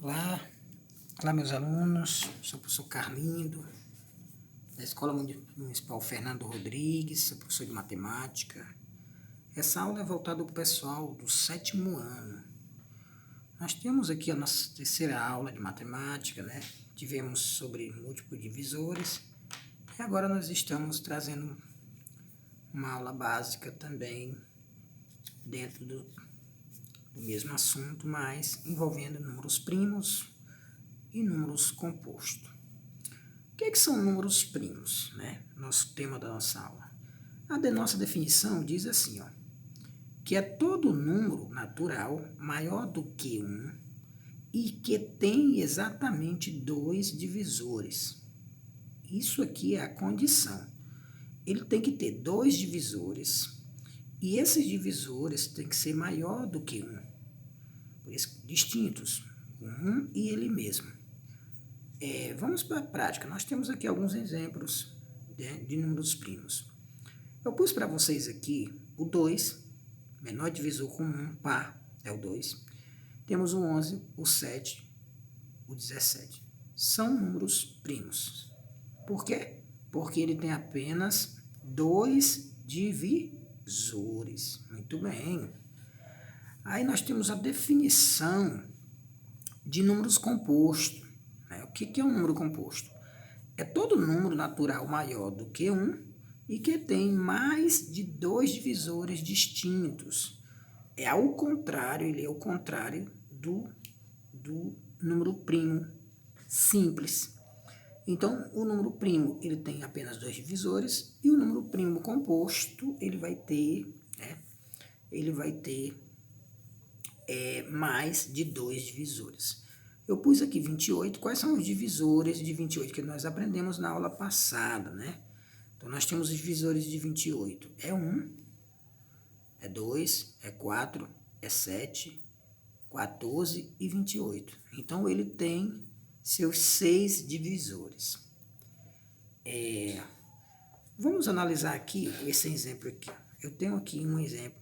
Olá, olá meus alunos, sou o professor Carlindo, da Escola Municipal Fernando Rodrigues, sou professor de matemática. Essa aula é voltada para o pessoal do 7º ano. Nós temos aqui a nossa terceira aula de matemática, né? Tivemos sobre múltiplos divisores e agora nós estamos trazendo uma aula básica também dentro do mesmo assunto, mas envolvendo números primos e números compostos. O que são números primos, né? Nosso tema da nossa aula. A nossa definição diz assim, ó, que é todo número natural maior do que 1 e que tem exatamente 2 divisores. Isso aqui é a condição. Ele tem que ter 2 divisores e esses divisores têm que ser maior do que 1. Por isso, distintos, 1 e ele mesmo. Vamos para a prática. Nós temos aqui alguns exemplos de números primos. Eu pus para vocês aqui o 2, menor divisor com 1, par, é o 2. Temos o 11, o 7, o 17. São números primos. Por quê? Porque ele tem apenas 2 divisores. Muito bem. Aí nós temos a definição de números compostos. O que é um número composto? É todo número natural maior do que 1 e que tem mais de 2 divisores distintos. Ele é o contrário do número primo simples. Então, o número primo ele tem apenas 2 divisores e o número primo composto ele vai ter mais de 2 divisores. Eu pus aqui 28. Quais são os divisores de 28 que nós aprendemos na aula passada, né? Então, nós temos os divisores de 28. É 1, é 2, é 4, é 7, 14 e 28. Então, ele tem seus 6 divisores. Vamos analisar aqui esse exemplo aqui. Eu tenho aqui um exemplo.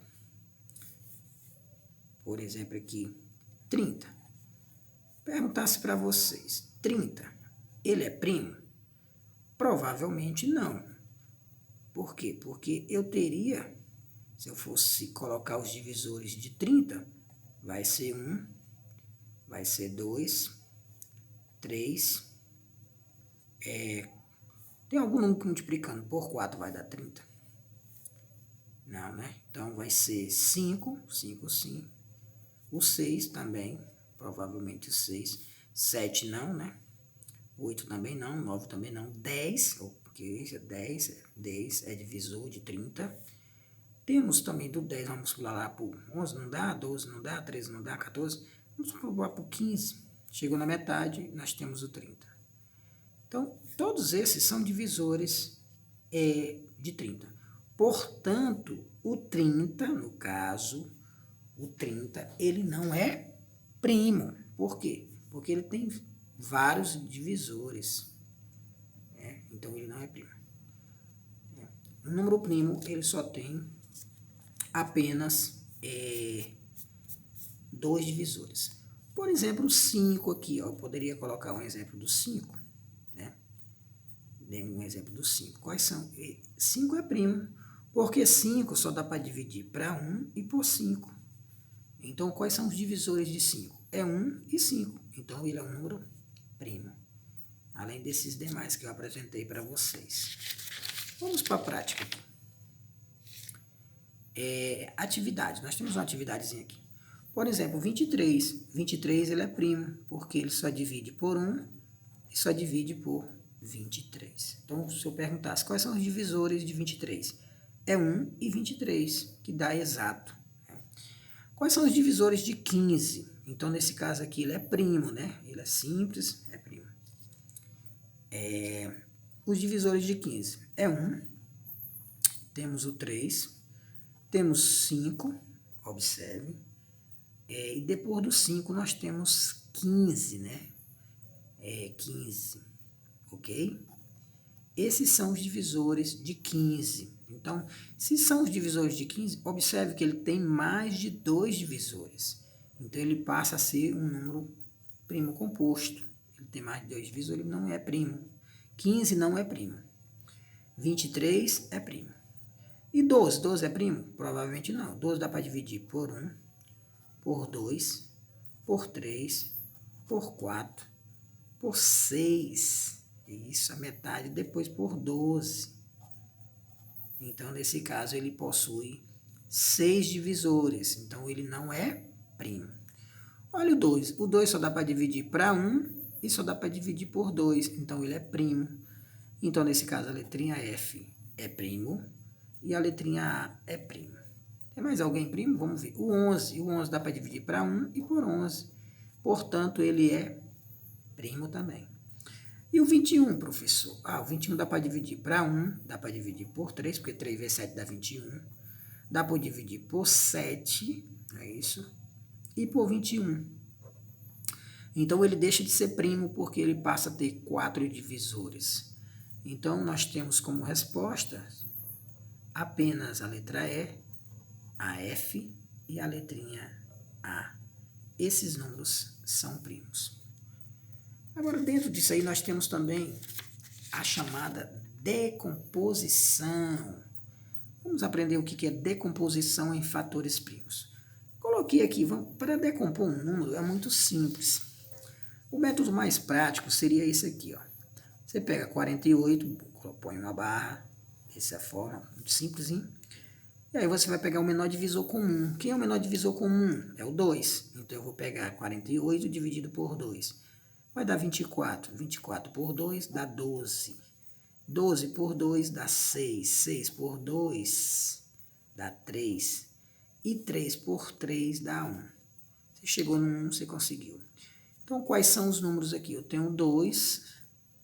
Por exemplo aqui, 30. Perguntasse para vocês, 30, ele é primo? Provavelmente não. Por quê? Porque eu teria, se eu fosse colocar os divisores de 30, vai ser 1, vai ser 2, 3, tem algum número que multiplicando por 4 vai dar 30? Não, né? Então vai ser 5, 5 sim, o 6 também, provavelmente o 6, 7 não, né? 8 também não, 9 também não, 10, ok, 10 é divisor de 30. Temos também do 10, vamos pular lá para o 11, não dá, 12 não dá, 13 não dá, 14, vamos pular para o 15, chegou na metade, nós temos o 30. Então, todos esses são divisores de 30. Portanto, o 30, no caso, o 30, ele não é primo. Por quê? Porque ele tem vários divisores. Então, ele não é primo. O número primo, ele só tem apenas 2 divisores. Por exemplo, o 5 aqui, ó, eu poderia colocar um exemplo do 5. Né? Um exemplo do 5. Quais são? 5 é primo, porque 5 só dá para dividir para 1 e por 5. Então, quais são os divisores de 5? É 1 e 5. Então, ele é um número primo. Além desses demais que eu apresentei para vocês. Vamos para a prática aqui. Atividade. Nós temos uma atividadezinha aqui. Por exemplo, 23. 23 ele é primo, porque ele só divide por 1 e só divide por 23. Então, se eu perguntasse quais são os divisores de 23, é 1 e 23, que dá exato. Quais são os divisores de 15? Então, nesse caso aqui, ele é primo, né? Ele é simples, é primo. Os divisores de 15 é 1, temos o 3, temos 5, observe, e depois do 5 nós temos 15, né? 15, ok? Esses são os divisores de 15. Então, se são os divisores de 15, observe que ele tem mais de 2 divisores. Então, ele passa a ser um número primo composto. Ele tem mais de 2 divisores, ele não é primo. 15 não é primo. 23 é primo. E 12? 12 é primo? Provavelmente não. 12 dá para dividir por 1, por 2, por 3, por 4, por 6. Isso, a metade, depois por 12. Então, nesse caso, ele possui 6 divisores. Então, ele não é primo. Olha o 2. O 2 só dá para dividir para 1 e só dá para dividir por 2. Então, ele é primo. Então, nesse caso, a letrinha F é primo e a letrinha A é primo. Tem mais alguém primo? Vamos ver. O 11. O 11 dá para dividir para 1 e por 11. Portanto, ele é primo também. E o 21, professor? O 21 dá para dividir para 1, dá para dividir por 3, porque 3 vezes 7 dá 21. Dá para dividir por 7, não é isso? E por 21. Então, ele deixa de ser primo porque ele passa a ter 4 divisores. Então, nós temos como resposta apenas a letra E, a F e a letrinha A. Esses números são primos. Agora, dentro disso aí, nós temos também a chamada decomposição. Vamos aprender o que é decomposição em fatores primos. Coloquei aqui, para decompor um número é muito simples. O método mais prático seria esse aqui, ó. Você pega 48, põe uma barra, dessa forma, muito simplesinho. E aí você vai pegar o menor divisor comum. Quem é o menor divisor comum? É o 2. Então eu vou pegar 48 dividido por 2. Vai dar 24. 24 por 2 dá 12. 12 por 2 dá 6. 6 por 2 dá 3. E 3 por 3 dá 1. Você chegou no 1, você conseguiu. Então, quais são os números aqui? Eu tenho 2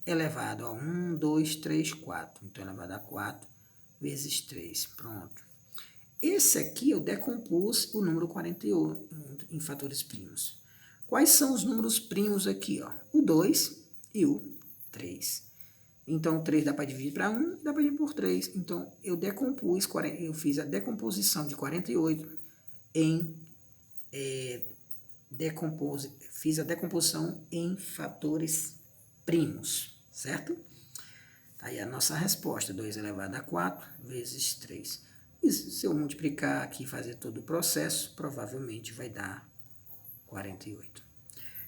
elevado a 1, 2, 3, 4. Então, elevado a 4 vezes 3. Pronto. Esse aqui eu decompus o número 48 em fatores primos. Quais são os números primos aqui? Ó? O 2 e o 3. Então, 3 dá para dividir para 1, dá para dividir por 3. Então, eu fiz a decomposição de 48 em... fiz a decomposição em fatores primos, certo? Aí a nossa resposta, 2 elevado a 4 vezes 3. E se eu multiplicar aqui e fazer todo o processo, provavelmente vai dar 48.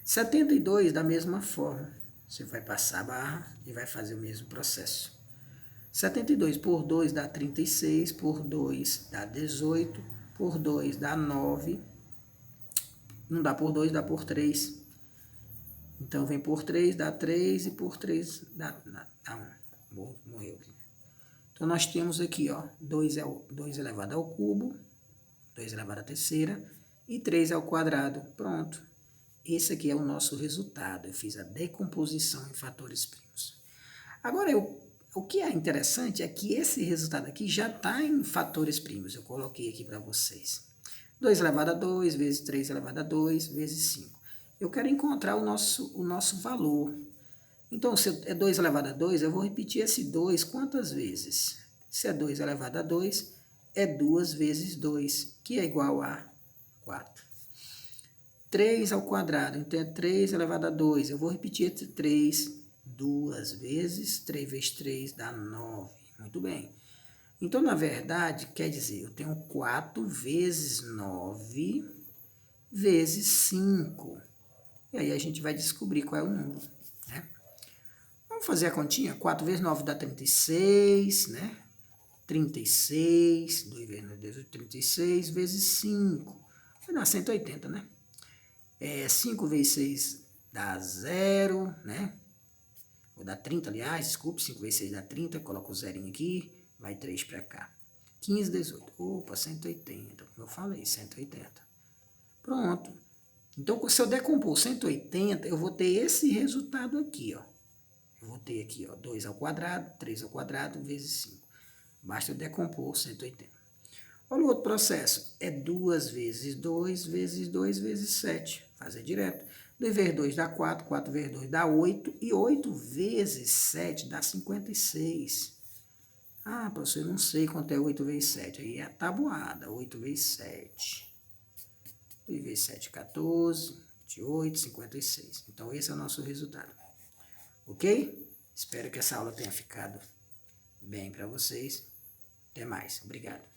72, da mesma forma, você vai passar a barra e vai fazer o mesmo processo. 72 por 2 dá 36, por 2 dá 18, por 2 dá 9, não dá por 2, dá por 3. Então, vem por 3, dá 3, e por 3 dá 1. Morreu aqui. Então, nós temos aqui, ó, 2 elevado ao cubo, 2 elevado à terceira, e 3 ao quadrado. Pronto. Esse aqui é o nosso resultado. Eu fiz a decomposição em fatores primos. Agora, o que é interessante é que esse resultado aqui já está em fatores primos. Eu coloquei aqui para vocês. 2 elevado a 2 vezes 3 elevado a 2 vezes 5. Eu quero encontrar o nosso valor. Então, se é 2 elevado a 2, eu vou repetir esse 2 quantas vezes? Se é 2 elevado a 2, é 2 vezes 2, que é igual a 4. 3 ao quadrado, então é 3 elevado a 2. Eu vou repetir esse 3 duas vezes. 3 vezes 3 dá 9. Muito bem. Então, na verdade, quer dizer, eu tenho 4 vezes 9 vezes 5. E aí a gente vai descobrir qual é o número, né? Vamos fazer a continha? 4 vezes 9 dá 36, né? 36, 2 vezes 9, 18, 36, vezes 5. Vai dar 180, né? 5 vezes 6 dá 0, né? Vou dar 30, aliás, desculpe, 5 vezes 6 dá 30, coloco o zerinho aqui, vai 3 para cá. 15, 18, opa, 180, como eu falei, 180. Pronto. Então, se eu decompor 180, eu vou ter esse resultado aqui, ó. Eu vou ter aqui, ó, 2 ao quadrado, 3 ao quadrado, vezes 5. Basta eu decompor 180. Olha o outro processo. É 2 vezes 2 vezes 2 vezes 7. Fazer direto. 2 vezes 2 dá 4, 4 vezes 2 dá 8, e 8 vezes 7 dá 56. Ah, professor, eu não sei quanto é 8 vezes 7. Aí é a tabuada, 8 vezes 7. 2 vezes 7, 14. 28, 56. Então, esse é o nosso resultado. Ok? Espero que essa aula tenha ficado bem para vocês. Até mais. Obrigado.